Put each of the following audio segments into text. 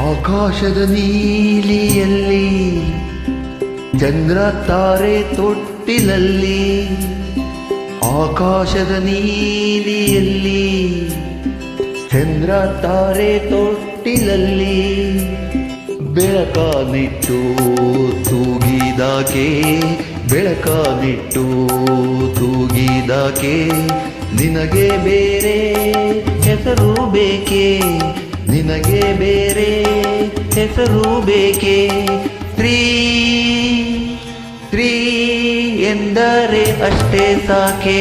ಆಕಾಶದ ನೀಲಿಯಲ್ಲಿ ಚಂದ್ರ ತಾರೆ ತೊಟ್ಟಿಲಲ್ಲಿ, ಆಕಾಶದ ನೀಲಿಯಲ್ಲಿ ಚಂದ್ರ ತಾರೆ ತೊಟ್ಟಿಲಲ್ಲಿ, ಬೆಳಕಾನಿಟ್ಟು ತೂಗಿದಾಕೆ, ಬೆಳಕಾನಿಟ್ಟು ತೂಗಿದಾಕೆ, ನಿನಗೆ ಬೇರೆ ಹೆಸರು ಬೇಕೆ, ನಿನಗೆ ಬೇರೆ ಹೆಸರು ಬೇಕೆ. ಸ್ತ್ರೀ ಸ್ತ್ರೀ ಎಂದರೆ ಅಷ್ಟೇ ಸಾಕೆ.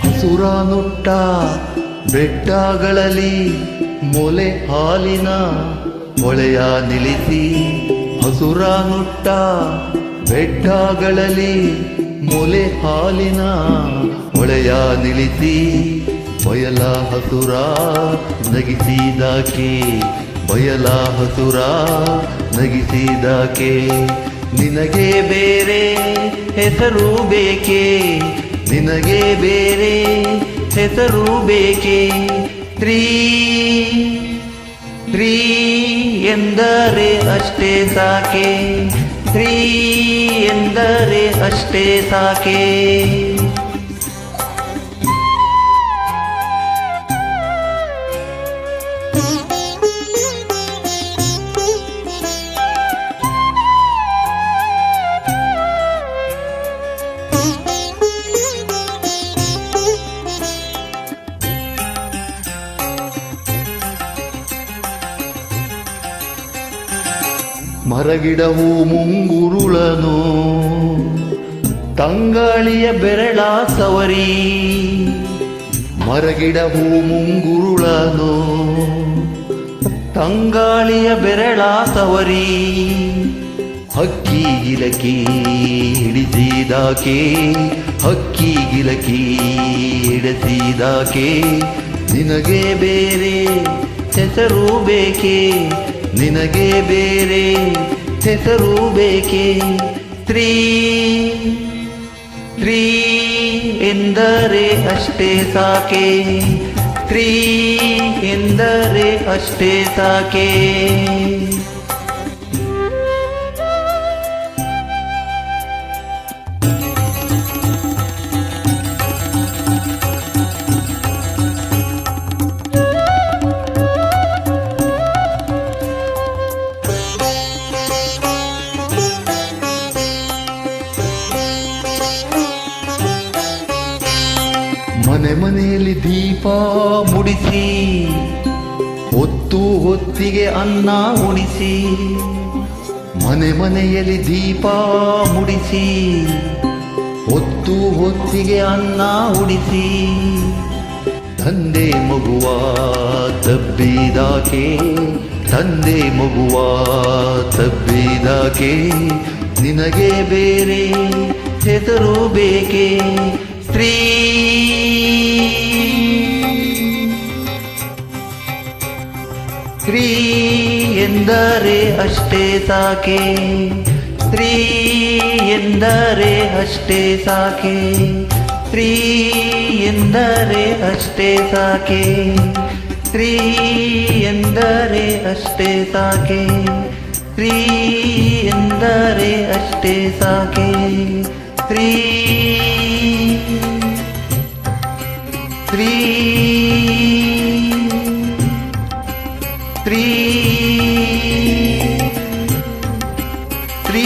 ಹಸುರಾನುಟ್ಟ ಬೆಟ್ಟಗಳಲ್ಲಿ ಮೊಲೆ ಹಾಲಿನ ಹೊಳೆಯ ನಿಲ್ಲಿಸಿ, ಹಸುರಾನುಟ್ಟ ಬೆಟ್ಟಗಳಲ್ಲಿ ಮೊಲೆ ಹಾಲಿನ ಹೊಳೆಯ ನಿಲ್ಲಿಸಿ, ಬಯಲ ಹಸುರ ನಗಿಸಿದಾಕೆ, ಬಯಲ ಹಸುರ ನಗಿಸಿದಾಕೆ, ನಿನಗೆ ಬೇರೆ ಹೆಸರು ಬೇಕೆ, ನಿನಗೆ ಬೇರೆ ಹೆಸರು ಬೇಕೆ. ಸ್ತ್ರೀ ಸ್ತ್ರೀ ಎಂದರೆ ಅಷ್ಟೇ ಸಾಕೆ, ಸ್ತ್ರೀ ಎಂದರೆ ಅಷ್ಟೇ ಸಾಕೆ. ಮರಗಿಡವು ಮುಂಗುರುಳನು ತಂಗಾಳಿಯ ಬೆರಳ ಸವರಿ, ಮರಗಿಡವು ಮುಂಗುರುಳನು ತಂಗಾಳಿಯ ಬೆರಳ ಸವರಿ, ಹಕ್ಕಿ ಗಿಲಕಿ ಹಿಡಿಸಿದಾಕೆ, ಹಕ್ಕಿ ಗಿಲಕಿ ಹಿಡಿಸಿದಾಕೆ, ನಿನಗೆ ಬೇರೆ ಹೆಸರು ಬೇಕೆ, ನಿನಗೆ ಬೇರೆ ಹೆಸರು ಬೇಕೆ. ಸ್ತ್ರೀ ಸ್ತ್ರೀ ಎಂದರೆ ಅಷ್ಟೇ ಸಾಕೆ, ಸ್ತ್ರೀ ಎಂದರೆ ಅಷ್ಟೇ ಸಾಕೆ. ಮನೆ ಮನೆಯಲ್ಲಿ ದೀಪ ಮುಡಿಸಿ, ಹೊತ್ತು ಹೊತ್ತಿಗೆ ಅನ್ನ ಉಣಿಸಿ, ಮನೆ ಮನೆಯಲ್ಲಿ ದೀಪ ಮುಡಿಸಿ, ಹೊತ್ತು ಹೊತ್ತಿಗೆ ಅನ್ನ ಉಣಿಸಿ, ತಂದೆ ಮಗುವ ತಬ್ಬಿದಾಕೆ, ತಂದೆ ಮಗುವ ತಬ್ಬಿದಾಕೆ, ನಿನಗೆ ಬೇರೆ ಹೆಸರು ಬೇಕೆ. ಸ್ತ್ರೀ ಸ್ತ್ರೀ ಎಂದರೆ ಅಷ್ಟೇ ಸಾಕೆ, ಸ್ತ್ರೀ ಎಂದರೆ ಅಷ್ಟೇ ಸಾಕೆ, ಸ್ತ್ರೀ ಎಂದರೆ ಅಷ್ಟೇ ಸಾಕೆ, ಸ್ತ್ರೀ ಎಂದರೆ ಅಷ್ಟೇ ಸಾಕೆ, ಸ್ತ್ರೀ ಎಂದರೆ ಅಷ್ಟೇ ಸಾಕೆ. ಸ್ತ್ರೀ ಸ್ತ್ರೀ ಸ್ತ್ರೀ ಸ್ತ್ರೀ